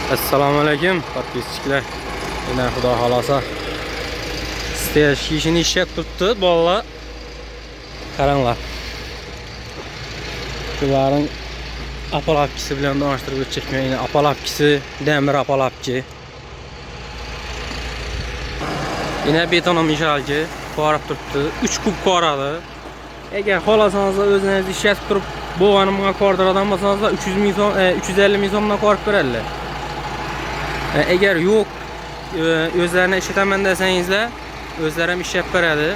Assalomu alaykum podpischilar. Yine xudo xolasa stage ishini ishlab turibdi bolalar. Qaranglar. Bularning apalapkisi bilan tanishtirib o'tchakman. Yine apalapkisi, demir apalapki. Yine beton mishalki qorib turibdi. 3 kub qoradi. Eğer xolasanızda özünüz işlab turib bo'g'animga qordiradigan bo'lsangiz 350 ming so'mdan qorib beradilar. Eğer yok özlerine işletaman desengizler özleri ham ishlab beradi.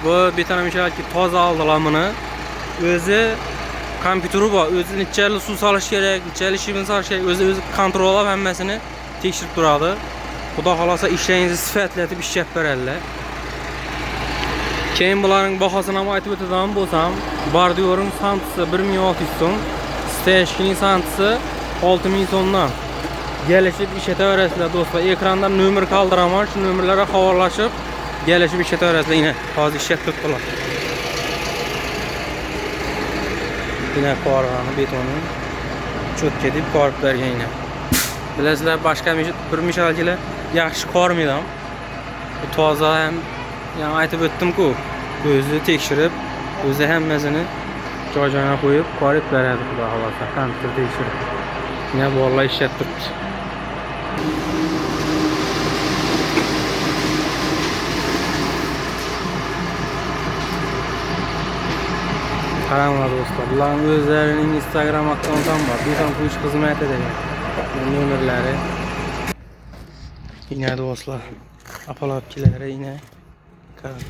Bu beton mishalki toza aldılar buni. O'zi kompyuteri bor. O'zi nechalik suv solish kerak, nechalik shivin solish kerak, o'zi kontrollab hammasini tekshirib turadi. Xudo xolasa ishlaringizni sifatlatib ishlab beradilar. Keyin bularning bahosini ham aytib o'tadigan bo'lsam, bordiyorning santisi 1600 so'm, steshkining santisi 6000 so'mdan. Gelişip işletaverasizlar do'stlar. Ekrandan nomer qoldiraman, shu nomerlarga xabarlashib, gelişip işletaverasizlar. Yine hozir ishlab turibdilar. Yine qorg'ani betonni cho'tka deb qorib bergan yine. Bilasizlar, boshqa bir mishalchilar yaxshi qormaydi ham. Bu toza ham, yani aytib o'tdim-ku, o'zi tekshirib, o'zi hammasini joy-joyiga qo'yib, qorib beradi xudo xolasa. Kompyuter tekshirib. Yine bolalar ishlab turibdi. Qaranglar do'stlar, bularning o'zlarining Instagram akkaunti ham bor. Beton quyish xizmati degan. Nomerlari. Yine do'stlar, apalapkilari yine. Qarang.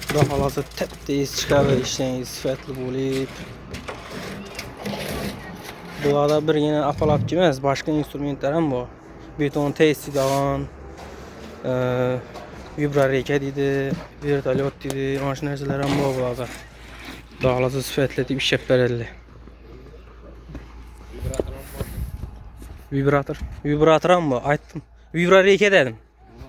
Xudo xolasa tez chiqadi, ishlangiz sifatli bo'lib. Bularda bir yine apalapki emas, boshqa instrumentlar ham bor. Beton testdigan, vibrareka deydi, vertolyot deydi, mana shu narsalar ham bor bularda. Dağlası sifatlatib ishlab beradilar. Vibrator ham bor, aytdim. Vibrareka dedim.